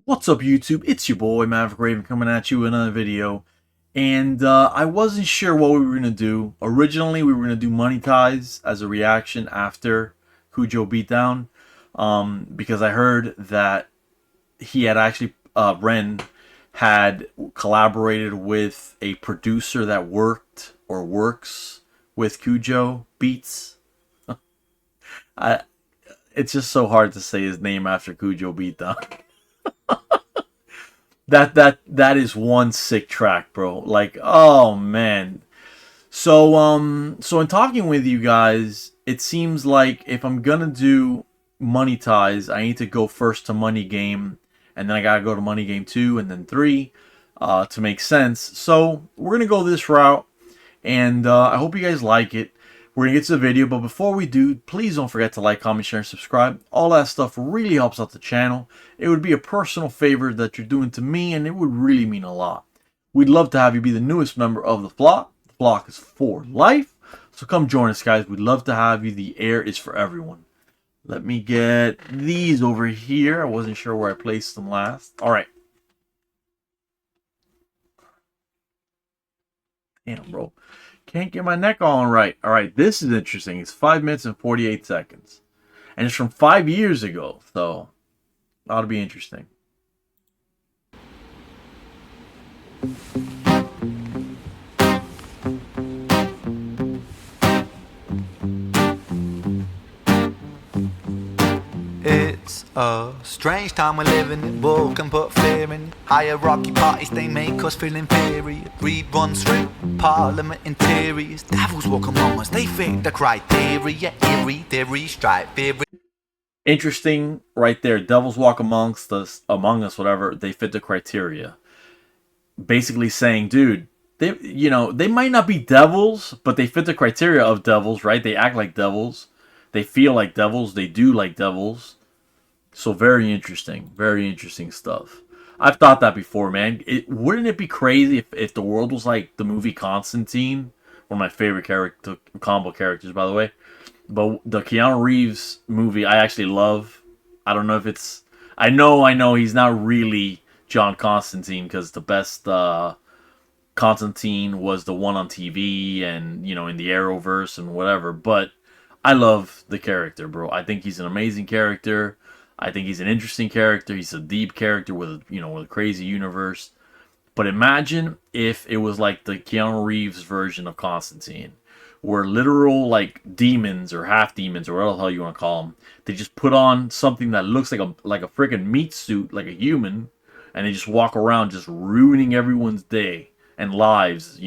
What's up, YouTube? It's your boy Maverick Raven coming at you with another video. And I wasn't sure what we were going to do. Originally, we were going to do Money Ties as a reaction after Cujo Beatdown. Because I heard that he had actually, Ren had collaborated with a producer that worked or works with Cujo Beats. It's just so hard to say his name after Cujo Beatdown. That is one sick track, bro. Like, oh man. So in talking with you guys, it seems like if I'm gonna do Money Ties, I need to go first to Money Game, and then I gotta go to Money Game 2 and then 3 to make sense. So we're gonna go this route, and I hope you guys like it. We're going to get to the video, but before we do, please don't forget to like, comment, share, and subscribe. All that stuff really helps out the channel. It would be a personal favor that you're doing to me, and it would really mean a lot. We'd love to have you be the newest member of the flock. The flock is for life, so come join us, guys. We'd love to have you. The air is for everyone. Let me get these over here. I wasn't sure where I placed them last. All right. Damn, bro. Can't get my neck on right. All right, this is interesting. It's 5 minutes and 48 seconds. And it's from 5 years ago, so ought to be interesting. It's a strange time we're living in. War can put fear in. Hierarchy parties, they make us feel inferior. Greed runs through parliament interiors. Devils walk among us, they fit the criteria. Eerie, theory, stripe, theory. Interesting right there. Devils walk amongst us, whatever. They fit the criteria. Basically saying, dude, they might not be devils, but they fit the criteria of devils, right? They act like devils. They feel like devils. They do like devils. So very interesting stuff. I've thought that before, man. Wouldn't it be crazy if the world was like the movie Constantine? One of my favorite combo characters, by the way. But the Keanu Reeves movie, I actually love. I don't know if it's... I know he's not really John Constantine, because the best Constantine was the one on TV and, in the Arrowverse and whatever. But I love the character, bro. I think he's an amazing character. I think he's an interesting character. He's a deep character with a crazy universe. But imagine if it was like the Keanu Reeves version of Constantine, where literal like demons or half demons or whatever the hell you want to call them, they just put on something that looks like a freaking meat suit, like a human, and they just walk around just ruining everyone's day and lives,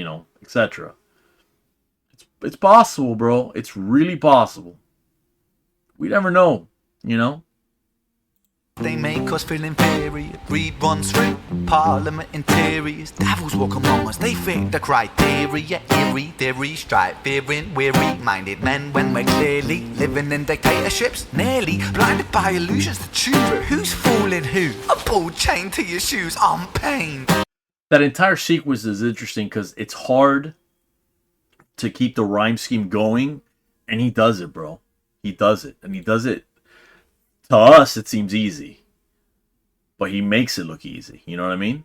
etc. It's possible, bro. It's really possible. We never know, They make us feel inferior. Greed runs through parliament interiors. Devils walk among us, they fit the criteria. Eerie, theory, stripe, fearing, weary-minded men when we're clearly living in dictatorships. Nearly blinded by illusions to choose who's fooling who. A ball chain to your shoes, I'm pained. That entire sequence is interesting because it's hard to keep the rhyme scheme going, and he does it, bro. He does it, and he does it. To us, it seems easy, but he makes it look easy. You know what I mean?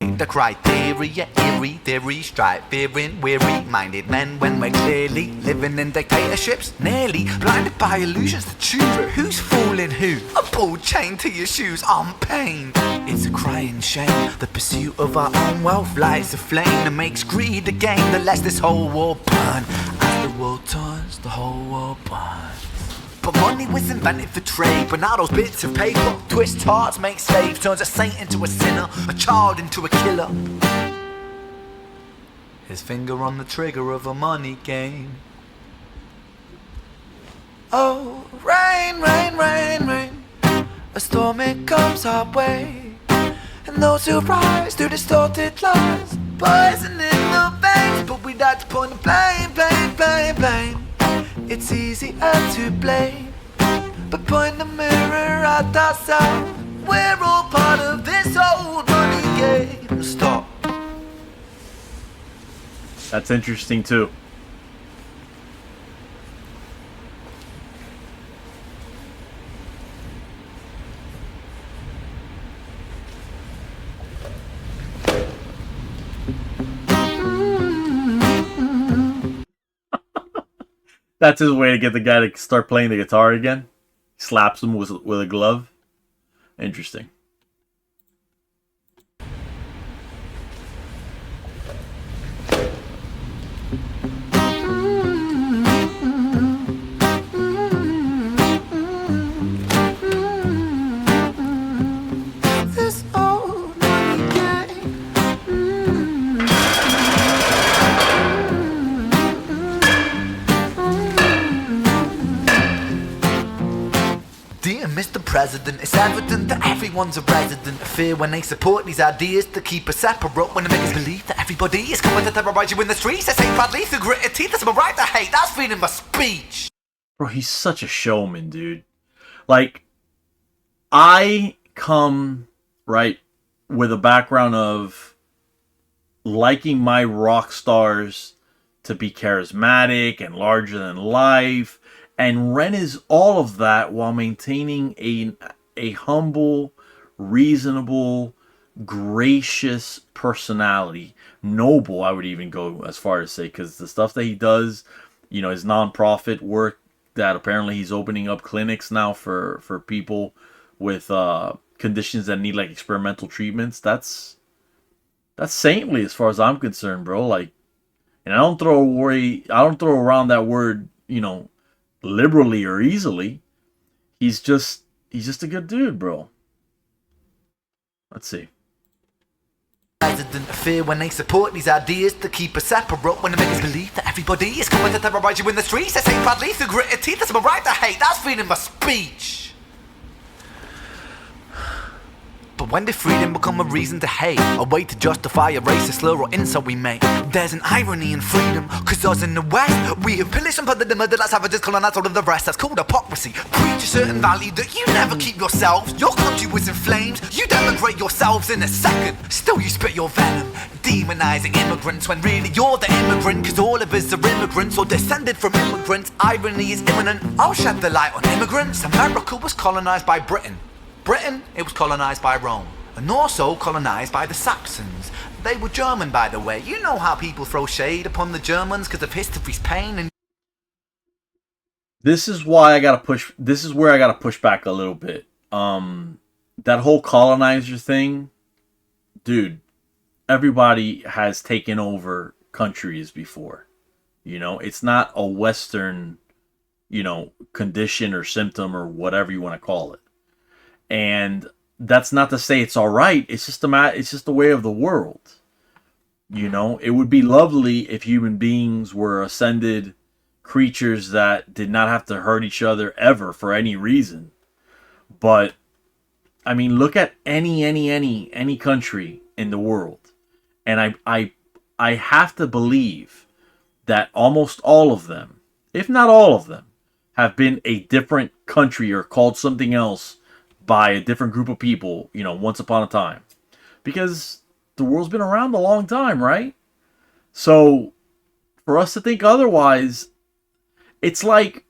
The criteria, eerie, theory, stripe, fearing, weary-minded men when we're clearly living in dictatorships. Nearly blinded by illusions to choose who's fooling who. A ball chain to your shoes, I'm pained. It's a crying shame. The pursuit of our own wealth lights a flame that makes greed a game that lets this whole world burn. As the world turns, the whole world burns. But money was invented for trade, but now those bits of paper twist hearts, make slaves, turns a saint into a sinner, a child into a killer. His finger on the trigger of a money game. Oh, rain, rain, rain, rain, a storm it comes our way, and those who rise through distorted lies, poison in the veins, but we'd like to point the blame, blame, blame, blame. It's easier to blame, but point the mirror at ourselves. We're all part of this old money game. Stop. That's interesting too. That's his way to get the guy to start playing the guitar again. Slaps him with a glove. Interesting. This old money game. Dear Mr. President, it's evident that everyone's a resident of fear when they support these ideas to keep us separate, when they make us believe that everybody is coming to terrorize you in the streets. They say badly through gritted teeth, that's my right to hate, that's freedom of speech. Bro, he's such a showman, dude. Like, I come, right, with a background of liking my rock stars to be charismatic and larger than life. And Ren is all of that while maintaining a humble, reasonable, gracious personality. Noble, I would even go as far as say, because the stuff that he does, you know, his nonprofit work that apparently he's opening up clinics now for people with conditions that need like experimental treatments. That's saintly as far as I'm concerned, bro. Like, and I don't throw around that word, you know, liberally or easily. He's just a good dude, bro. Let's see. Resident of fear when they support these ideas to keep us separate, when they make us believe that everybody is coming to terrorize you in the streets. They say badly through gritted teeth, that's my right to hate, that's freedom of speech. But when did freedom become a reason to hate? A way to justify a racist slur or insult we make? There's an irony in freedom, cause us in the West, we have pillaged and plundered the murder like savages, colonized all of the rest. That's called hypocrisy. Preach a certain value that you never keep yourselves. Your country was in flames, you denigrate yourselves in a second. Still you spit your venom, demonizing immigrants when really you're the immigrant, cause all of us are immigrants or descended from immigrants. Irony is imminent, I'll shed the light on immigrants. America was colonized by Britain. Britain, it was colonized by Rome, and also colonized by the Saxons. They were German, by the way. You know how people throw shade upon the Germans because of history's pain and... This is where I gotta push back a little bit. That whole colonizer thing, dude, everybody has taken over countries before. You know, it's not a Western, you know, condition or symptom or whatever you want to call it. And that's not to say it's all right. It's just the way of the world. You know, it would be lovely if human beings were ascended creatures that did not have to hurt each other ever for any reason. But I mean, look at any country in the world, and I have to believe that almost all of them, if not all of them, have been a different country or called something else by a different group of people, you know, once upon a time. Because the world's been around a long time, right? So, for us to think otherwise, it's like,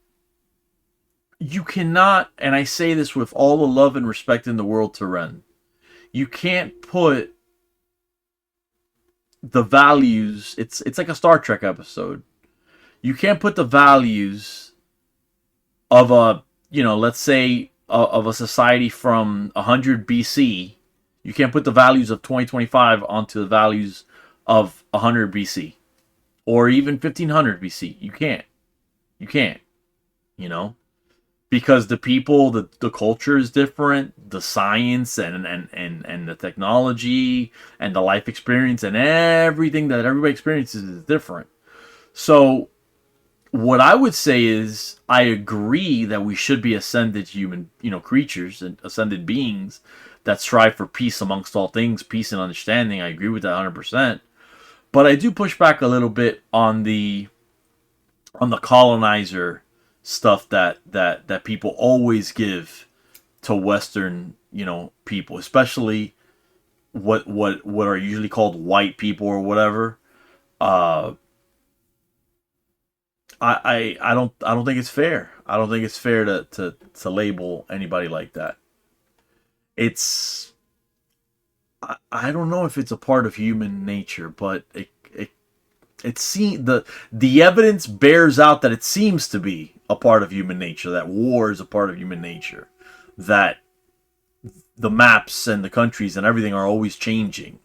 you cannot, and I say this with all the love and respect in the world to Ren, you can't put the values, it's like a Star Trek episode. You can't put the values of a, you know, let's say, of a society from 100 BC, you can't put the values of 2025 onto the values of 100 BC. Or even 1500 BC. You can't. You can't. You know? Because the people, the culture is different, the science and the technology and the life experience and everything that everybody experiences is different. So what I would say is, I agree that we should be ascended human, you know, creatures and ascended beings that strive for peace amongst all things, peace and understanding. I agree with that 100%. But I do push back a little bit on the colonizer stuff that people always give to Western, you know, people, especially what are usually called white people or whatever. I don't think it's fair. I don't think it's fair to label anybody like that. I don't know if it's a part of human nature, but The evidence bears out that it seems to be a part of human nature, that war is a part of human nature, that the maps and the countries and everything are always changing.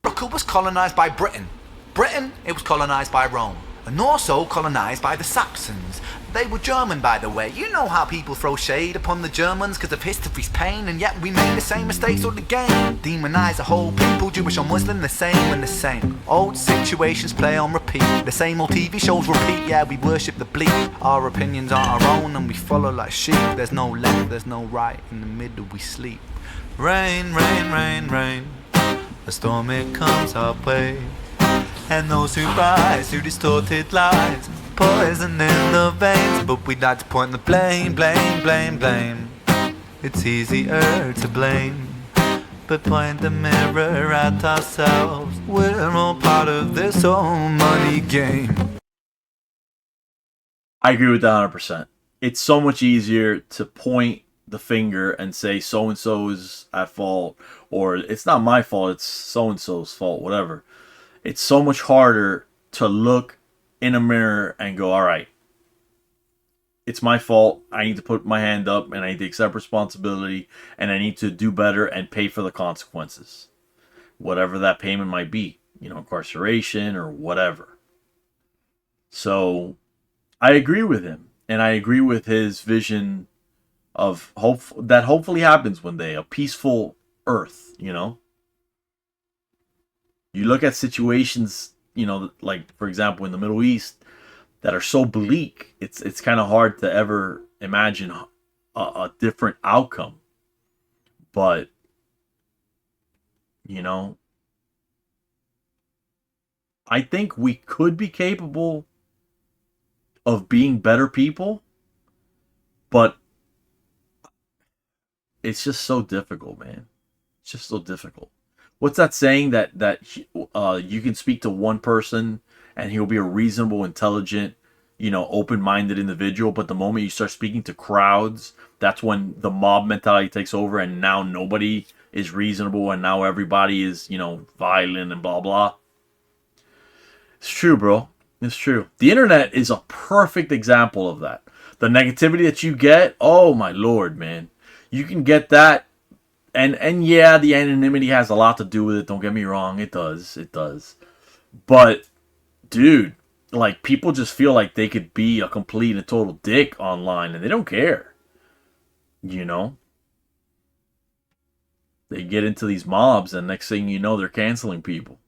Morocco was colonized by Britain. Britain, it was colonized by Rome. And also colonized by the Saxons. They were German, by the way. You know how people throw shade upon the Germans because of history's pain, and yet we made the same mistakes all again. Demonize a whole people, Jewish or Muslim, the same and the same. Old situations play on repeat. The same old TV shows repeat, yeah, we worship the bleak. Our opinions are our own and we follow like sheep. There's no left, there's no right, in the middle we sleep. Rain, rain, rain, rain. A storm it comes our way. And those who rise through distorted lies, poison in the veins. But we'd like to point the blame, blame, blame, blame. It's easier to blame, but point the mirror at ourselves. We're all part of this whole money game. I agree with that 100%. It's so much easier to point the finger and say so-and-so is at fault, or it's not my fault, it's so-and-so's fault, whatever. It's so much harder to look in a mirror and go, all right, it's my fault. I need to put my hand up and I need to accept responsibility and I need to do better and pay for the consequences. Whatever that payment might be, incarceration or whatever. So I agree with him, and I agree with his vision of hope that hopefully happens one day, a peaceful earth, You look at situations, like, for example, in the Middle East that are so bleak, it's kind of hard to ever imagine a different outcome. But, I think we could be capable of being better people, but it's just so difficult, man. It's just so difficult. What's that saying that you can speak to one person and he'll be a reasonable, intelligent, open-minded individual, but the moment you start speaking to crowds, that's when the mob mentality takes over, and now nobody is reasonable, and now everybody is, violent and blah blah. It's true, bro. It's true. The internet is a perfect example of that. The negativity that you get, oh my lord, man. You can get that. And yeah, the anonymity has a lot to do with it. Don't get me wrong. It does. But, dude, like, people just feel like they could be a complete and total dick online, and they don't care. They get into these mobs, and next thing you know, they're canceling people.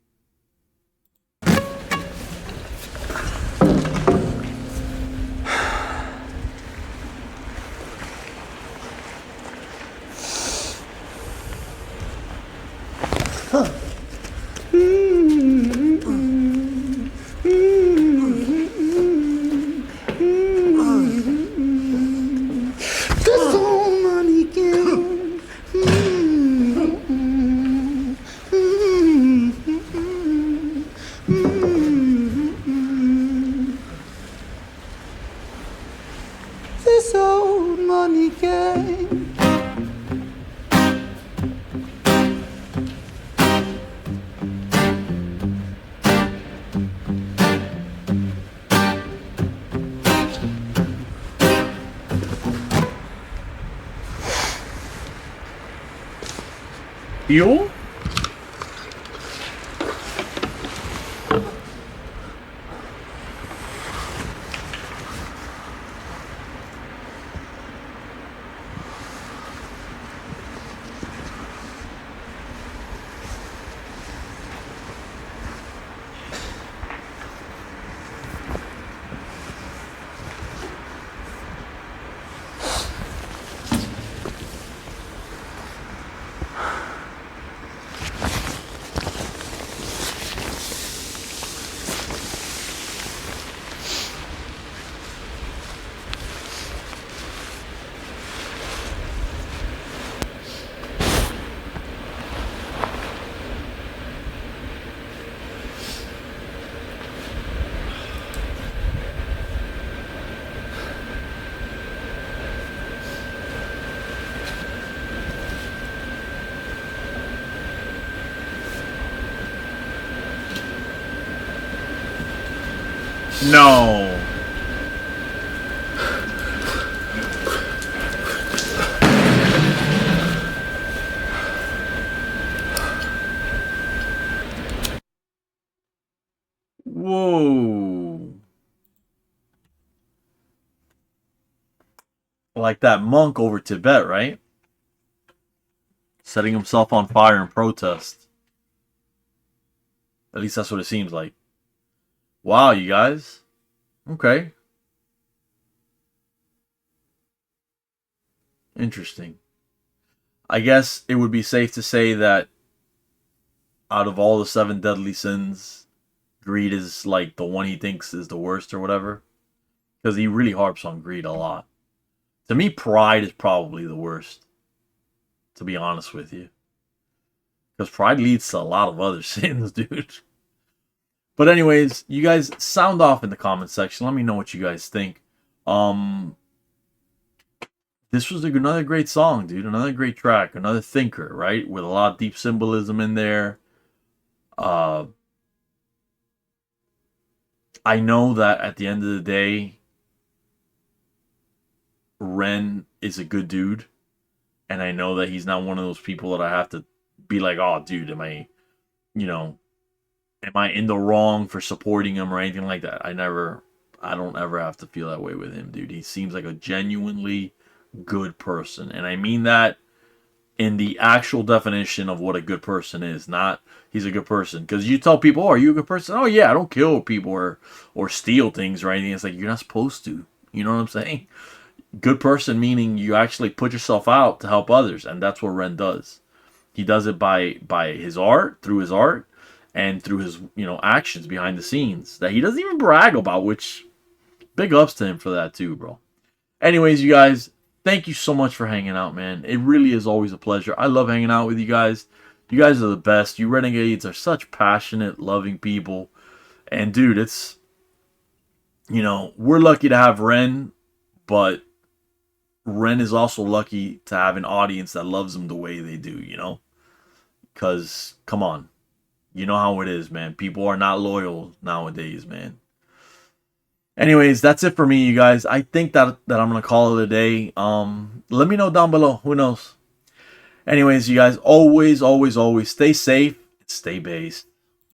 This old money game. Fuel? No. Whoa. Like that monk over Tibet, right? Setting himself on fire in protest. At least that's what it seems like. Wow, you guys. Okay. Interesting. I guess it would be safe to say that out of all the seven deadly sins, greed is like the one he thinks is the worst or whatever. Because he really harps on greed a lot. To me, pride is probably the worst. To be honest with you. Because pride leads to a lot of other sins, dude. But anyways, you guys sound off in the comment section. Let me know what you guys think. This was another great song, dude. Another great track. Another thinker, right? With a lot of deep symbolism in there. I know that at the end of the day, Ren is a good dude. And I know that he's not one of those people that I have to be like, oh, dude, am I in the wrong for supporting him or anything like that? I don't ever have to feel that way with him, dude. He seems like a genuinely good person. And I mean that in the actual definition of what a good person is, not he's a good person. Because you tell people, oh, are you a good person? Oh, yeah, I don't kill people or steal things or anything. It's like, you're not supposed to. You know what I'm saying? Good person meaning you actually put yourself out to help others. And that's what Ren does. He does it by his art, through his art, and through his, actions behind the scenes that he doesn't even brag about, which big ups to him for that too, bro. Anyways, you guys, thank you so much for hanging out, man. It really is always a pleasure. I love hanging out with you guys. You guys are the best. You renegades are such passionate, loving people. And dude, it's, we're lucky to have Ren, but Ren is also lucky to have an audience that loves him the way they do, Because, come on. You know how it is, man. People are not loyal nowadays, man. Anyways, that's it for me, you guys. I think that I'm going to call it a day. Let me know down below. Who knows? Anyways, you guys, always, always, always stay safe. Stay based.